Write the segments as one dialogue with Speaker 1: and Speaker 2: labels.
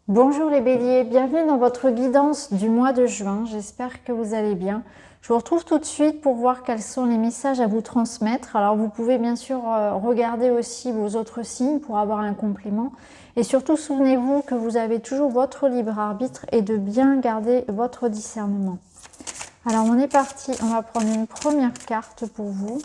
Speaker 1: Bonjour les béliers, bienvenue dans votre guidance du mois de juin, j'espère que vous allez bien. Je vous retrouve tout de suite pour voir quels sont les messages à vous transmettre. Alors vous pouvez bien sûr regarder aussi vos autres signes pour avoir un complément. Et surtout souvenez-vous que vous avez toujours votre libre arbitre et de bien garder votre discernement. Alors on est parti, on va prendre une première carte pour vous.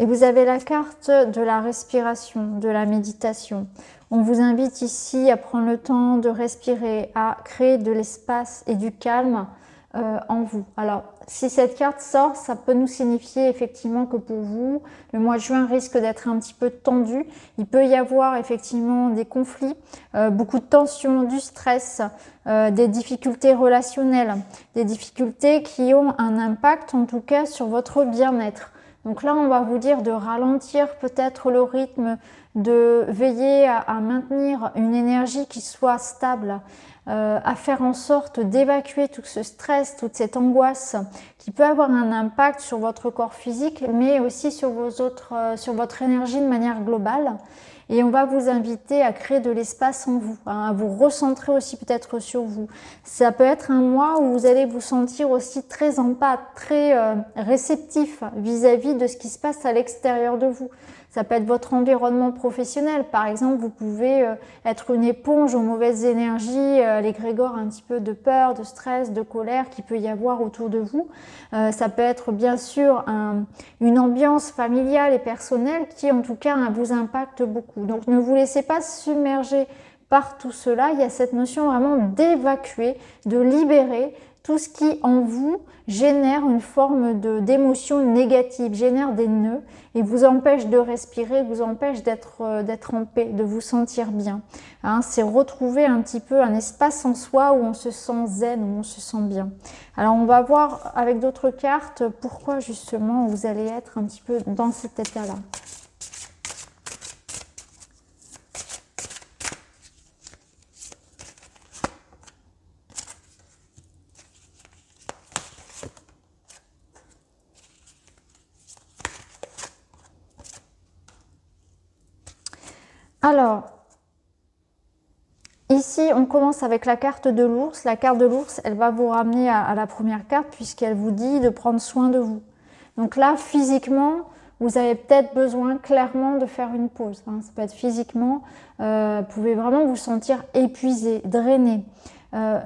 Speaker 1: Et vous avez la carte de la respiration, de la méditation. On vous invite ici à prendre le temps de respirer, à créer de l'espace et du calme en vous. Alors, si cette carte sort, ça peut nous signifier effectivement que pour vous, le mois de juin risque d'être un petit peu tendu. Il peut y avoir effectivement des conflits, beaucoup de tensions, du stress, des difficultés relationnelles, des difficultés qui ont un impact en tout cas sur votre bien-être. Donc là, on va vous dire de ralentir peut-être le rythme, de veiller à maintenir une énergie qui soit stable, à faire en sorte d'évacuer tout ce stress, toute cette angoisse qui peut avoir un impact sur votre corps physique, mais aussi sur sur votre énergie de manière globale. Et on va vous inviter à créer de l'espace en vous, à vous recentrer aussi peut-être sur vous. Ça peut être un mois où vous allez vous sentir aussi très empathe, très réceptif vis-à-vis de ce qui se passe à l'extérieur de vous. Ça peut être votre environnement professionnel. Par exemple, vous pouvez être une éponge aux mauvaises énergies, l'égrégore un petit peu de peur, de stress, de colère qu'il peut y avoir autour de vous. Ça peut être bien sûr une ambiance familiale et personnelle qui en tout cas vous impacte beaucoup. Donc ne vous laissez pas submerger par tout cela. Il y a cette notion vraiment d'évacuer, de libérer tout ce qui en vous génère une forme d'émotion négative, génère des nœuds et vous empêche de respirer, vous empêche d'être en paix, de vous sentir bien. Hein, c'est retrouver un petit peu un espace en soi où on se sent zen, où on se sent bien. Alors on va voir avec d'autres cartes pourquoi justement vous allez être un petit peu dans cet état-là. Alors, ici, on commence avec la carte de l'ours. La carte de l'ours, elle va vous ramener à la première carte puisqu'elle vous dit de prendre soin de vous. Donc là, physiquement, vous avez peut-être besoin clairement de faire une pause. Hein. Ça peut être physiquement, vous pouvez vraiment vous sentir épuisé, drainé.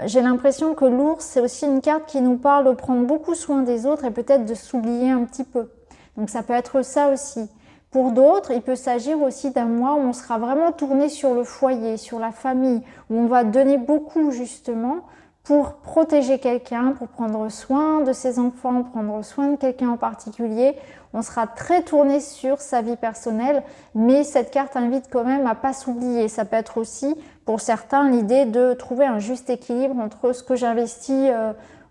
Speaker 1: J'ai l'impression que l'ours, c'est aussi une carte qui nous parle de prendre beaucoup soin des autres et peut-être de s'oublier un petit peu. Donc ça peut être ça aussi. Pour d'autres, il peut s'agir aussi d'un mois où on sera vraiment tourné sur le foyer, sur la famille, où on va donner beaucoup justement pour protéger quelqu'un, pour prendre soin de ses enfants, prendre soin de quelqu'un en particulier. On sera très tourné sur sa vie personnelle, mais cette carte invite quand même à pas s'oublier. Ça peut être aussi, pour certains, l'idée de trouver un juste équilibre entre ce que j'investis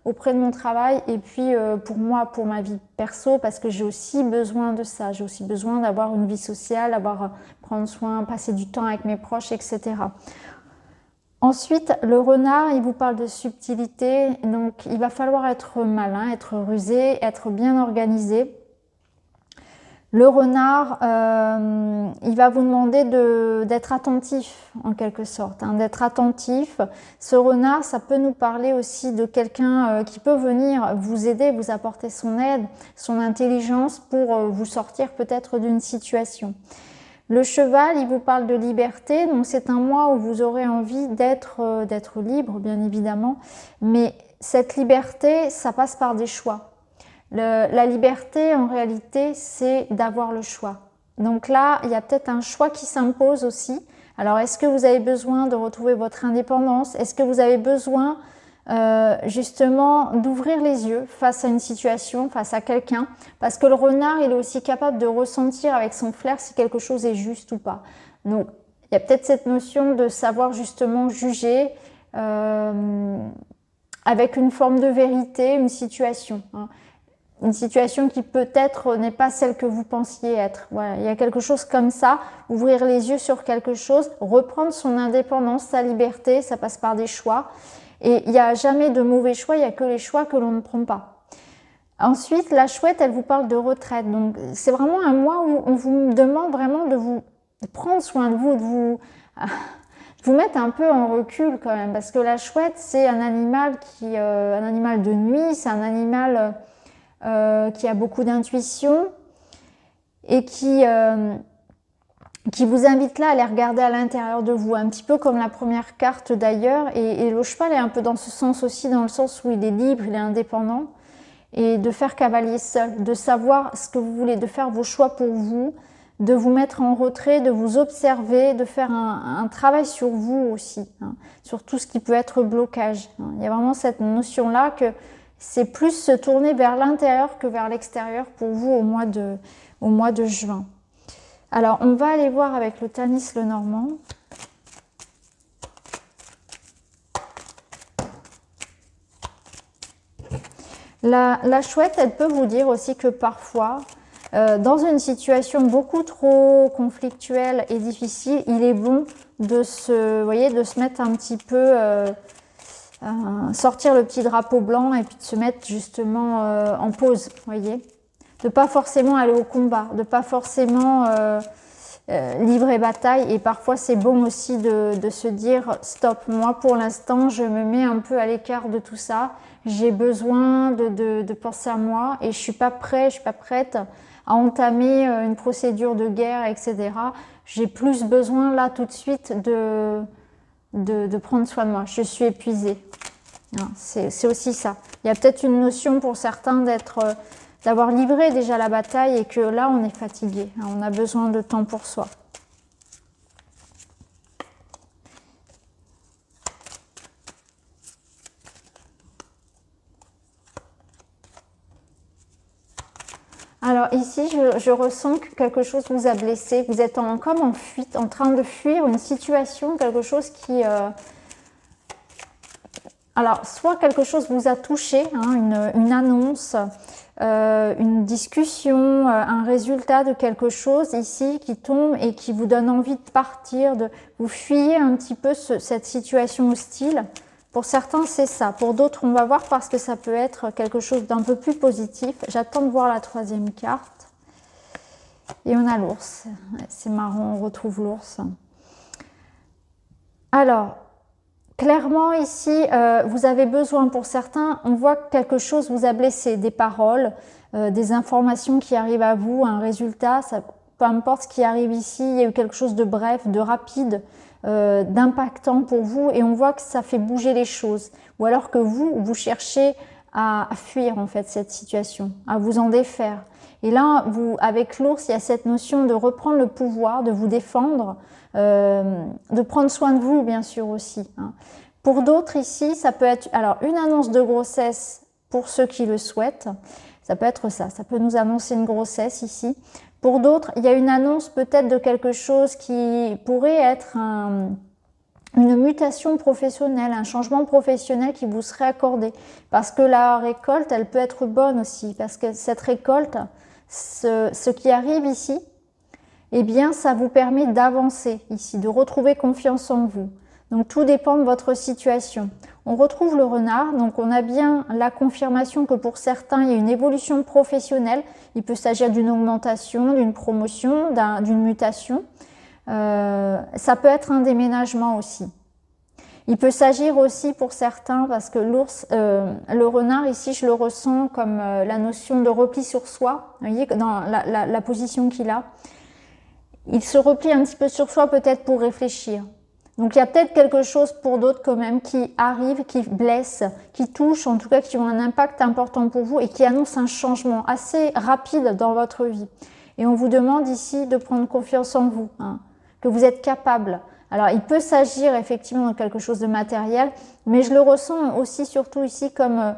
Speaker 1: auprès de mon travail et puis pour moi, pour ma vie perso, parce que j'ai aussi besoin de ça. J'ai aussi besoin d'avoir une vie sociale, prendre soin, passer du temps avec mes proches, etc. Ensuite, le renard, il vous parle de subtilité, donc il va falloir être malin, être rusé, être bien organisé. Le renard, il va vous demander d'être attentif en quelque sorte, hein, d'être attentif. Ce renard, ça peut nous parler aussi de quelqu'un qui peut venir vous aider, vous apporter son aide, son intelligence pour vous sortir peut-être d'une situation. Le cheval, il vous parle de liberté, donc c'est un mois où vous aurez envie d'être libre, bien évidemment, mais cette liberté, ça passe par des choix. La liberté, en réalité, c'est d'avoir le choix. Donc là, il y a peut-être un choix qui s'impose aussi. Alors, est-ce que vous avez besoin de retrouver votre indépendance? Est-ce que vous avez besoin justement d'ouvrir les yeux face à une situation, face à quelqu'un? Parce que le renard, il est aussi capable de ressentir avec son flair si quelque chose est juste ou pas. Donc, il y a peut-être cette notion de savoir justement juger avec une forme de vérité, une situation. Hein. Une situation qui peut-être n'est pas celle que vous pensiez être. Voilà, il y a quelque chose comme ça, ouvrir les yeux sur quelque chose, reprendre son indépendance, sa liberté, ça passe par des choix. Et il n'y a jamais de mauvais choix, il n'y a que les choix que l'on ne prend pas. Ensuite, la chouette, elle vous parle de retraite. Donc, c'est vraiment un mois où on vous demande vraiment prendre soin de vous, de vous mettre un peu en recul quand même, parce que la chouette, c'est un animal un animal de nuit, c'est un animal qui a beaucoup d'intuition et qui vous invite là à aller regarder à l'intérieur de vous, un petit peu comme la première carte d'ailleurs. Et le cheval est un peu dans ce sens aussi, dans le sens où il est libre, il est indépendant, et de faire cavalier seul, de savoir ce que vous voulez, de faire vos choix pour vous, de vous mettre en retrait, de vous observer, de faire un travail sur vous aussi, hein, sur tout ce qui peut être blocage. Il y a vraiment cette notion-là que c'est plus se tourner vers l'intérieur que vers l'extérieur pour vous au mois de juin. Alors, on va aller voir avec le Tanis Lenormand. La chouette, elle peut vous dire aussi que parfois, dans une situation beaucoup trop conflictuelle et difficile, il est bon de se mettre un petit peu, sortir le petit drapeau blanc et puis de se mettre justement en pause, voyez. De pas forcément aller au combat, de pas forcément livrer bataille. Et parfois, c'est bon aussi de se dire stop, moi pour l'instant, je me mets un peu à l'écart de tout ça. J'ai besoin de penser à moi et je suis pas prête à entamer une procédure de guerre, etc. J'ai plus besoin là tout de suite de prendre soin de moi. Je suis épuisée. C'est aussi ça. Il y a peut-être une notion pour certains d'avoir livré déjà la bataille et que là on est fatigué. On a besoin de temps pour soi. Alors ici, je ressens que quelque chose vous a blessé. Vous êtes comme en fuite, en train de fuir une situation, quelque chose qui... Alors, soit quelque chose vous a touché, hein, une annonce, une discussion, un résultat de quelque chose ici qui tombe et qui vous donne envie de partir, de vous fuyez un petit peu cette situation hostile. Pour certains, c'est ça. Pour d'autres, on va voir parce que ça peut être quelque chose d'un peu plus positif. J'attends de voir la troisième carte. Et on a l'ours. C'est marrant, on retrouve l'ours. Alors, clairement ici, vous avez besoin pour certains, on voit que quelque chose vous a blessé, des paroles, des informations qui arrivent à vous, un résultat, peu importe ce qui arrive ici, il y a eu quelque chose de bref, de rapide, d'impactant pour vous et on voit que ça fait bouger les choses. Ou alors que vous cherchez à fuir en fait cette situation, à vous en défaire. Et là, avec l'ours, il y a cette notion de reprendre le pouvoir, de vous défendre, de prendre soin de vous bien sûr aussi. Pour d'autres ici, ça peut être alors une annonce de grossesse pour ceux qui le souhaitent. Ça peut être ça peut nous annoncer une grossesse ici. Pour d'autres, il y a une annonce peut-être de quelque chose qui pourrait être une mutation professionnelle, un changement professionnel qui vous serait accordé. Parce que la récolte, elle peut être bonne aussi. Parce que cette récolte, ce qui arrive ici, eh bien, ça vous permet d'avancer ici, de retrouver confiance en vous. Donc, tout dépend de votre situation. On retrouve le renard, donc on a bien la confirmation que pour certains, il y a une évolution professionnelle. Il peut s'agir d'une augmentation, d'une promotion, d'une mutation. Ça peut être un déménagement aussi. Il peut s'agir aussi pour certains, parce que le renard ici, je le ressens comme la notion de repli sur soi. Vous voyez, dans la position qu'il a. Il se replie un petit peu sur soi peut-être pour réfléchir. Donc il y a peut-être quelque chose pour d'autres quand même qui arrive, qui blesse, qui touche, en tout cas qui ont un impact important pour vous et qui annonce un changement assez rapide dans votre vie. Et on vous demande ici de prendre confiance en vous, que vous êtes capable. Alors il peut s'agir effectivement de quelque chose de matériel, mais je le ressens aussi surtout ici comme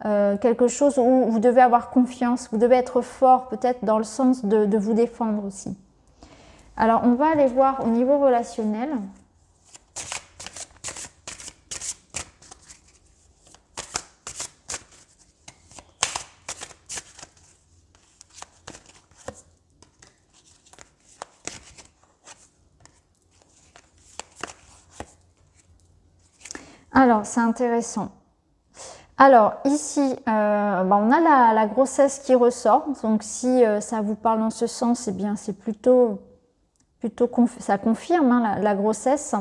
Speaker 1: quelque chose où vous devez avoir confiance, vous devez être fort peut-être dans le sens de vous défendre aussi. Alors on va aller voir au niveau relationnel. Alors, c'est intéressant. Alors, ici, on a la grossesse qui ressort. Donc, si ça vous parle dans ce sens, eh bien, c'est plutôt plutôt ça confirme hein, la grossesse.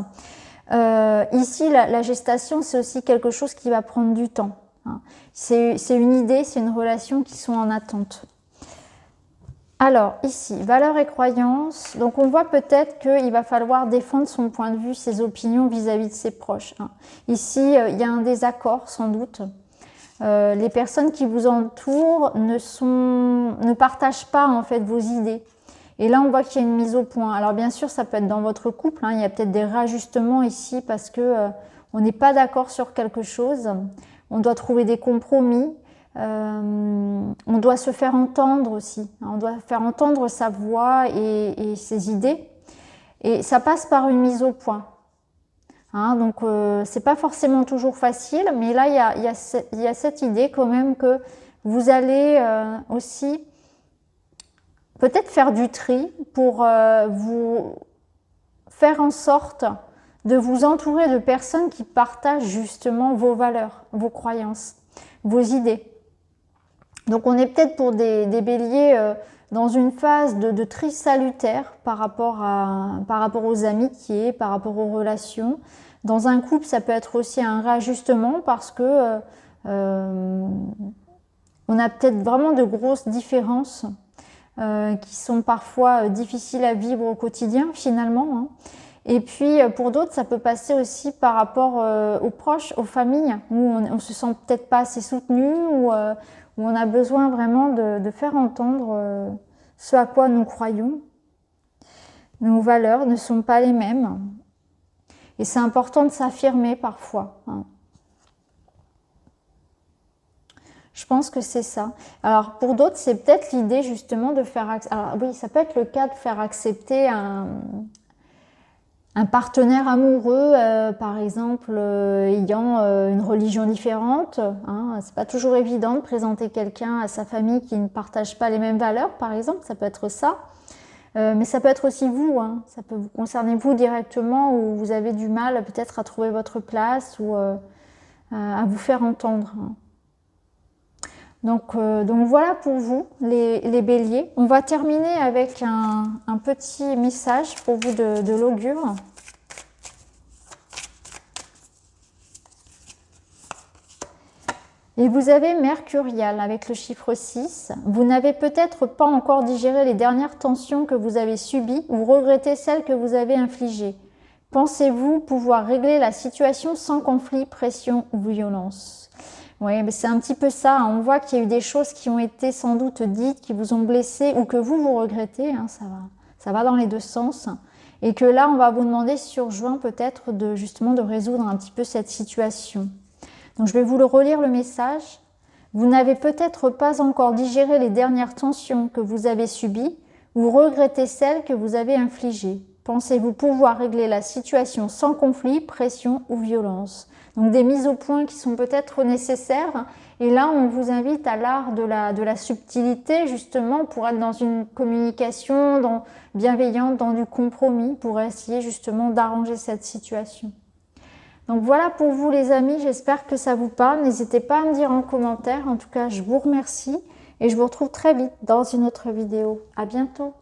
Speaker 1: Ici, la gestation, c'est aussi quelque chose qui va prendre du temps. Hein. C'est une idée, c'est une relation qui sont en attente. Alors, ici, valeurs et croyances. Donc, on voit peut-être qu'il va falloir défendre son point de vue, ses opinions vis-à-vis de ses proches. Hein. Ici, il y a un désaccord, sans doute. Les personnes qui vous entourent ne partagent pas, en fait, vos idées. Et là, on voit qu'il y a une mise au point. Alors, bien sûr, ça peut être dans votre couple. Hein. Il y a peut-être des réajustements ici parce que on n'est pas d'accord sur quelque chose. On doit trouver des compromis. On doit se faire entendre aussi. On doit faire entendre sa voix et ses idées. Et ça passe par une mise au point. Hein, donc, c'est pas forcément toujours facile, mais là, il y a cette idée quand même que vous allez aussi peut-être faire du tri pour vous faire en sorte de vous entourer de personnes qui partagent justement vos valeurs, vos croyances, vos idées. Donc on est peut-être pour des béliers dans une phase de tri salutaire par rapport aux amitiés, par rapport aux relations. Dans un couple, ça peut être aussi un réajustement parce que on a peut-être vraiment de grosses différences qui sont parfois difficiles à vivre au quotidien finalement. Hein. Et puis pour d'autres, ça peut passer aussi par rapport aux proches, aux familles, où on se sent peut-être pas assez soutenu, où on a besoin vraiment de faire entendre ce à quoi nous croyons. Nos valeurs ne sont pas les mêmes. Et c'est important de s'affirmer parfois. Hein. Je pense que c'est ça. Alors pour d'autres, c'est peut-être l'idée justement de faire... Alors oui, ça peut être le cas de faire accepter un partenaire amoureux, par exemple, ayant une religion différente. Hein, c'est pas toujours évident de présenter quelqu'un à sa famille qui ne partage pas les mêmes valeurs, par exemple. Ça peut être ça. Mais ça peut être aussi vous. Hein, ça peut vous concerner vous directement, où vous avez du mal peut-être à trouver votre place ou à vous faire entendre. Hein. Donc voilà pour vous, les béliers. On va terminer avec un petit message pour vous de l'augure. Et vous avez Mercurial avec le chiffre 6. Vous n'avez peut-être pas encore digéré les dernières tensions que vous avez subies ou regrettez celles que vous avez infligées. Pensez-vous pouvoir régler la situation sans conflit, pression ou violence ? Oui, mais c'est un petit peu ça. On voit qu'il y a eu des choses qui ont été sans doute dites, qui vous ont blessé ou que vous regrettez. Hein, ça va dans les deux sens. Et que là, on va vous demander sur juin peut-être justement de résoudre un petit peu cette situation. Donc je vais vous le relire le message. Vous n'avez peut-être pas encore digéré les dernières tensions que vous avez subies ou regrettez celles que vous avez infligées. Pensez-vous pouvoir régler la situation sans conflit, pression ou violence ? Donc des mises au point qui sont peut-être nécessaires. Et là, on vous invite à l'art de la subtilité, justement, pour être dans une communication bienveillante, dans du compromis, pour essayer justement d'arranger cette situation. Donc voilà pour vous les amis, j'espère que ça vous parle. N'hésitez pas à me dire en commentaire. En tout cas, je vous remercie et je vous retrouve très vite dans une autre vidéo. À bientôt.